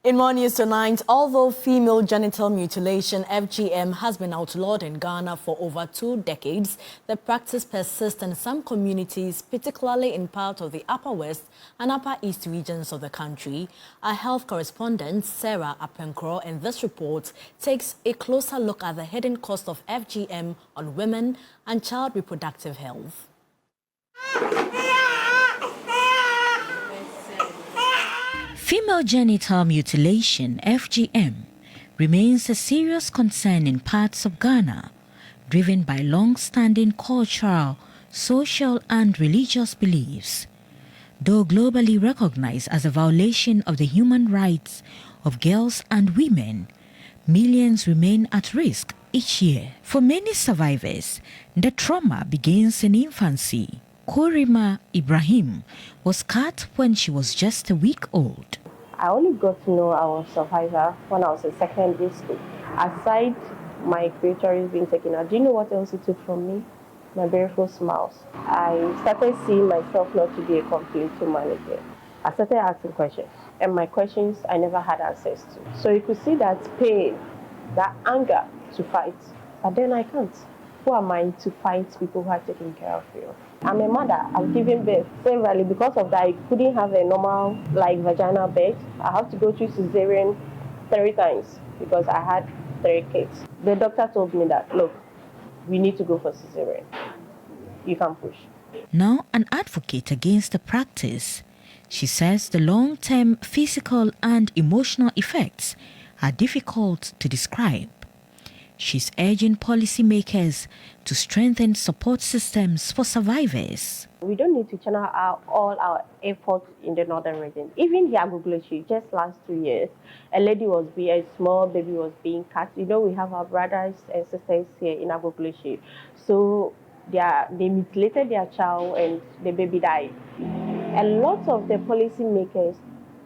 In more news tonight, although female genital mutilation (FGM) has been outlawed in Ghana for over 2 decades, the practice persists in some communities, particularly in part of the Upper West and Upper East regions of the country. Our health correspondent, Sarah Apenkro, in this report takes a closer look at the hidden cost of FGM on women and child reproductive health. Female genital mutilation, FGM, remains a serious concern in parts of Ghana, driven by long-standing cultural, social and religious beliefs. Though globally recognized as a violation of the human rights of girls and women, millions remain at risk each year. For many survivors, the trauma begins in infancy. Korima Ibrahim was cut when she was just a week old. I only got to know I was a survivor when I was in secondary school. Aside my clitoris being taken out, do you know what else it took from me? My beautiful smiles. I started seeing myself not to be a complete human again. I started asking questions, and my questions I never had access to. So you could see that pain, that anger to fight, but then I can't. Who am I to fight people who are taking care of you? I'm a mother. I'm giving birth. Severally, because of that, I couldn't have a normal, vaginal birth. I have to go through cesarean 3 times because I had 3 kids. The doctor told me that, look, we need to go for cesarean. You can push. Now an advocate against the practice, she says the long-term physical and emotional effects are difficult to describe. She's urging policymakers to strengthen support systems for survivors. We don't need to channel all our efforts in the northern region. Even here at Agbogbloshie, just last 2 years, a small baby was being cut. You know, we have our brothers and sisters here in Agbogbloshie. So they mutilated their child and the baby died. A lot of the policymakers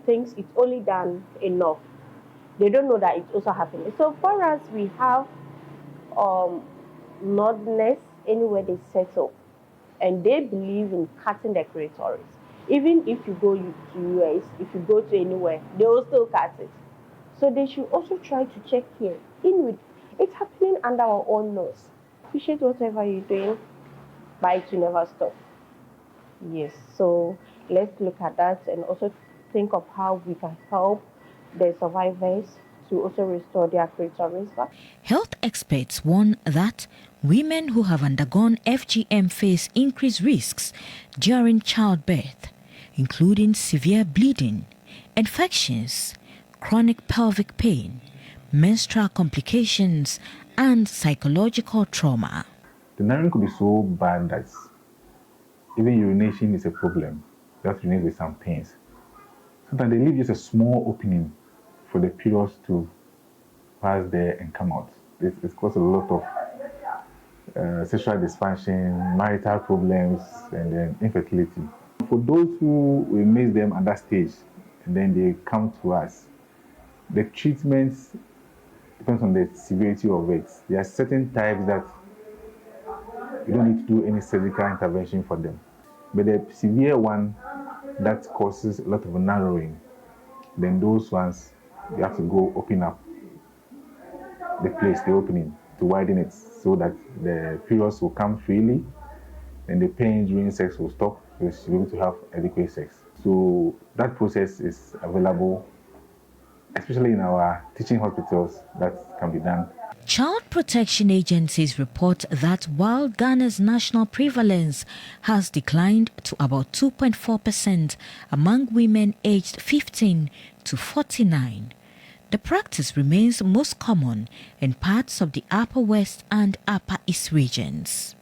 think it's only done enough. They don't know that it's also happening. So for us, we have nordness anywhere they settle, and they believe in cutting the clitoris. Even if you go to US, if you go to anywhere, they will still cut it. So they should also try to check here. It's happening under our own nose. Appreciate whatever you're doing, but it will never stop. Yes, so let's look at that and also think of how we can help the survivors to also restore their clitoris back. Health experts warn that women who have undergone FGM face increased risks during childbirth, including severe bleeding, infections, chronic pelvic pain, menstrual complications, and psychological trauma. The narrowing could be so bad that even urination is a problem. You have to urinate with some pains. Sometimes they leave just a small opening for the periods to pass there and come out. It's caused a lot of sexual dysfunction, marital problems, and then infertility. For those who we miss them at that stage, and then they come to us, the treatment depends on the severity of it. There are certain types that you don't need to do any surgical intervention for them. But the severe one that causes a lot of narrowing, then those ones, you have to go open up the place, the opening, to widen it so that the periods will come freely and the pain during sex will stop because you're able to have adequate sex. So that process is available, especially in our teaching hospitals, that can be done. Child protection agencies report that while Ghana's national prevalence has declined to about 2.4% among women aged 15 to 49, the practice remains most common in parts of the Upper West and Upper East regions.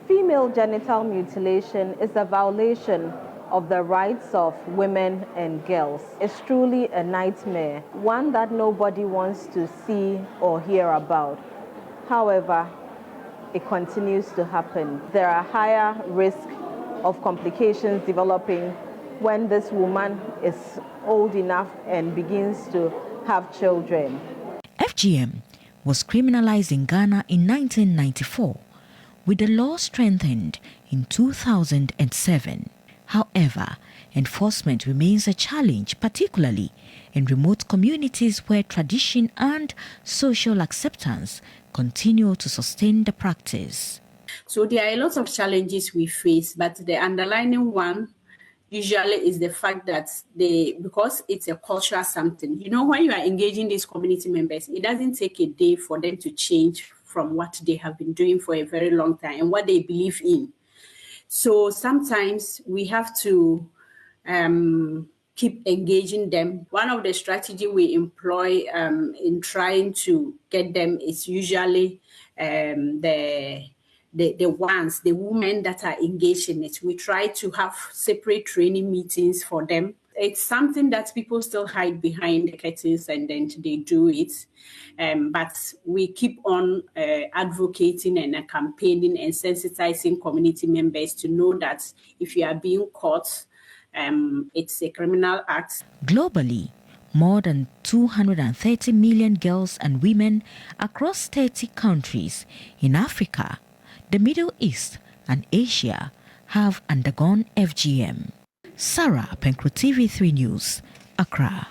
Female genital mutilation is a violation of the rights of women and girls. It's truly a nightmare, one that nobody wants to see or hear about. However, it continues to happen. There are higher risk of complications developing when this woman is old enough and begins to have children. FGM was criminalized in Ghana in 1994, with the law strengthened in 2007. However, enforcement remains a challenge, particularly in remote communities where tradition and social acceptance continue to sustain the practice. So there are a lot of challenges we face, but the underlying one usually is the fact that because it's a cultural something, when you are engaging these community members, it doesn't take a day for them to change from what they have been doing for a very long time and what they believe in. So sometimes we have to keep engaging them. One of the strategies we employ in trying to get them is usually the women that are engaged in it. We try to have separate training meetings for them. It's something that people still hide behind the curtains and then they do it. But we keep on advocating and campaigning and sensitizing community members to know that if you are being caught, it's a criminal act. Globally, more than 230 million girls and women across 30 countries in Africa, the Middle East and Asia have undergone FGM. Sarah Penkro, TV3 News, Accra.